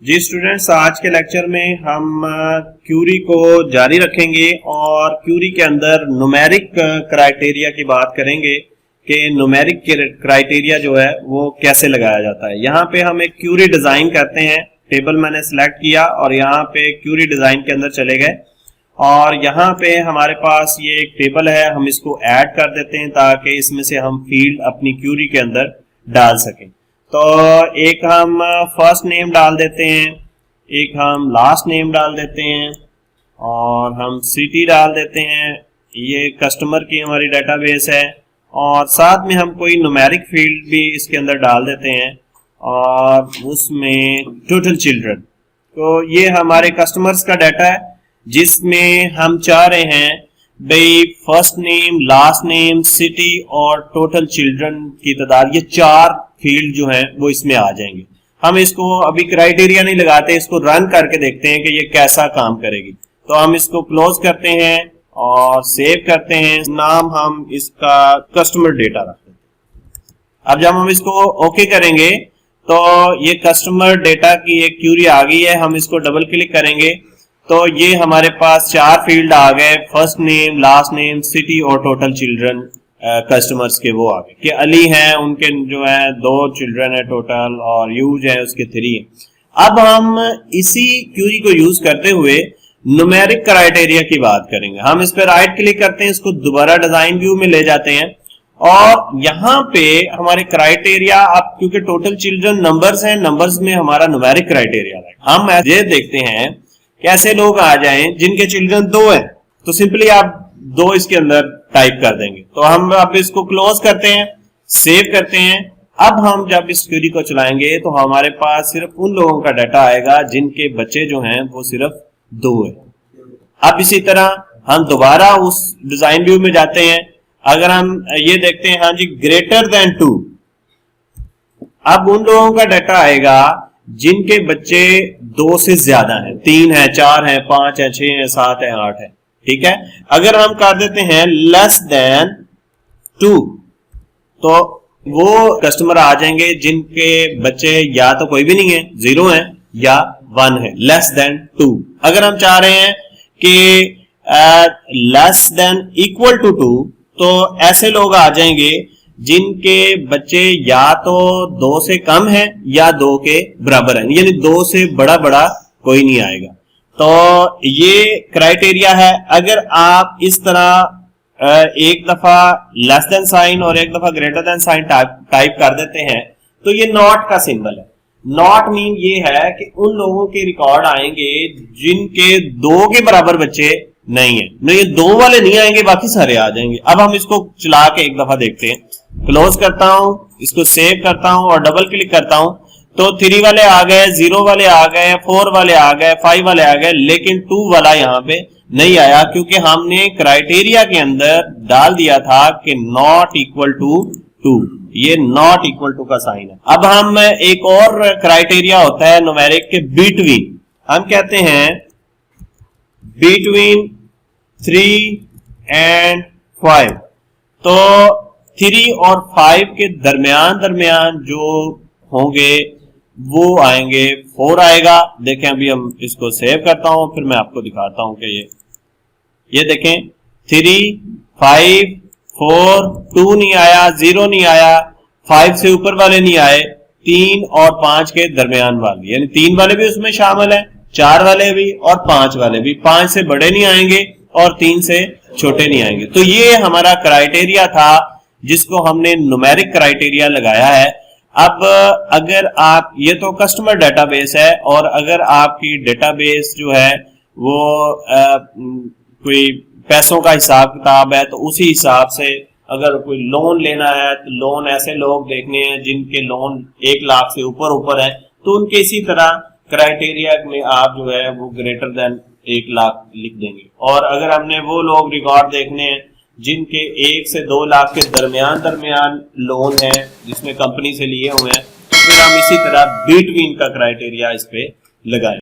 जी students, आज के lecture में हम क्यूरी को जारी रखेंगे और क्यूरी के अंदर न्यूमेरिक क्राइटेरिया की बात करेंगे कि न्यूमेरिक क्राइटेरिया जो है वो कैसे लगाया जाता है। यहाँ पे हम एक क्यूरी डिजाइन करते हैं। टेबल मैंने सिलेक्ट किया और यहाँ पे क्यूरी डिजाइन के अंदर चले गए और यहाँ पे हमारे पास ये एक टेबल है, हम इसको ऐड कर देते हैं ताकि इसमें से हम फील्ड अपनी क्यूरी के अंदर डाल सकें। तो एक हम फर्स्ट नेम डाल देते हैं, एक हम लास्ट नेम डाल देते हैं और हम सिटी डाल देते हैं। ये कस्टमर की हमारी डेटाबेस है और साथ में हम कोई न्यूमेरिक फील्ड भी इसके अंदर डाल देते हैं और उसमें टोटल चिल्ड्रन। तो ये हमारे कस्टमर्स का डाटा है जिसमें हम चाह रहे हैं भाई first name, last name, city और टोटल चिल्ड्रन की तादाद, ये चार फील्ड जो हैं वो इसमें आ जाएंगे। हम इसको अभी क्राइटेरिया नहीं लगाते, इसको रन करके देखते हैं कि ये कैसा काम करेगी। तो हम इसको क्लोज करते हैं और सेव करते हैं। नाम हम इसका कस्टमर डेटा रखते हैं। अब जब हम इसको ओके करेंगे तो ये कस्टमर डेटा की एक क्यूरी आ गई है। हम इसको डबल क्लिक करेंगे तो ये हमारे पास चार फील्ड आ गए, first name, last name, city और टोटल चिल्ड्रन कस्टमर्स के वो आ गए कि अली हैं, उनके जो है 2 चिल्ड्रन है टोटल और यूज है उसके 3 है। अब हम इसी क्यूरी को यूज करते हुए न्यूमेरिक क्राइटेरिया की बात करेंगे। हम इस पर राइट क्लिक करते हैं, इसको दोबारा डिजाइन व्यू में ले जाते हैं और यहाँ पे हमारे क्राइटेरिया, अब क्योंकि टोटल चिल्ड्रन नंबर्स हैं, नंबर्स में हमारा न्यूमेरिक क्राइटेरिया है। हम ये देखते हैं कैसे लोग आ जाएं जिनके चिल्ड्रन 2 हैं, तो सिंपली आप 2 इसके अंदर टाइप कर देंगे। तो हम अब इसको क्लोज करते हैं, सेव करते हैं। अब हम जब इस क्वेरी को चलाएंगे तो हमारे पास सिर्फ उन लोगों का डाटा आएगा जिनके बच्चे जो हैं वो सिर्फ 2 है। अब इसी तरह हम दोबारा उस डिजाइन व्यू में जाते हैं। अगर हम ये देखते हैं, हाँ जी, ग्रेटर देन 2, अब उन लोगों का डाटा आएगा जिनके बच्चे 2 से ज्यादा हैं, 3 है, 4 है, 5 है, 6 है, 7 है, 8 है। ठीक है। अगर हम कर देते हैं लेस देन 2 तो वो कस्टमर आ जाएंगे जिनके बच्चे या तो कोई भी नहीं है, 0 है, या 1 है, लेस देन 2। अगर हम चाह रहे हैं कि लेस देन इक्वल टू 2 तो ऐसे लोग आ जाएंगे जिनके बच्चे या तो 2 से कम है या 2 के बराबर है, यानी 2 से बड़ा कोई नहीं आएगा। तो ये क्राइटेरिया है। अगर आप इस तरह एक दफा लेस देन साइन और एक दफा ग्रेटर देन साइन टाइप कर देते हैं तो ये नॉट का सिंबल है। नॉट मीन ये है कि उन लोगों के रिकॉर्ड आएंगे जिनके 2 के बराबर बच्चे नहीं है। नहीं, ये 2 वाले नहीं आएंगे, बाकी सारे आ जाएंगे। अब हम इसको चला के एक दफा देखते हैं। क्लोज करता हूं, इसको सेव करता हूं और डबल क्लिक करता हूं तो 3 वाले आ गए, 0 वाले आ गए, 4 वाले आ गए, 5 वाले आ गए, लेकिन 2 वाला यहाँ पे नहीं आया क्योंकि हमने क्राइटेरिया के अंदर डाल दिया था कि नॉट इक्वल टू 2। ये नॉट इक्वल टू का साइन है। अब हम एक और क्राइटेरिया होता है न्यूमेरिक के बिटवीन। हम कहते हैं बिटवीन 3 एंड 5। तो 3 और 5 के दरमियान जो होंगे वो आएंगे, 4 आएगा। देखें, अभी हम इसको सेव करता हूं, फिर मैं आपको दिखाता हूं कि ये देखें 3, 5, 4, 2 नहीं आया, 0 नहीं आया, 5 से ऊपर वाले नहीं आए, 3 और 5 के दरमियान वाले, यानी 3 वाले भी उसमें शामिल है, 4 वाले भी और 5 वाले भी। 5 से बड़े नहीं आएंगे और 3 से छोटे नहीं आएंगे। तो ये हमारा क्राइटेरिया था जिसको हमने न्यूमेरिक क्राइटेरिया लगाया है। अब अगर आप, ये तो कस्टमर डेटाबेस है और अगर आपकी डेटाबेस जो है वो कोई पैसों का हिसाब किताब है तो उसी हिसाब से अगर कोई लोन लेना है तो लोन ऐसे लोग देखने हैं जिनके लोन 1 लाख से ऊपर है तो उनके इसी तरह क्राइटेरिया में आप जो है वो ग्रेटर देन 1 लाख लिख देंगे। और अगर हमने वो लोग रिकॉर्ड देखने हैं जिनके 1 से 2 लाख के दरमियान लोन है जिसमें कंपनी से लिए हुए हैं तो फिर हम इसी तरह बिटवीन का क्राइटेरिया इस पे लगाएं।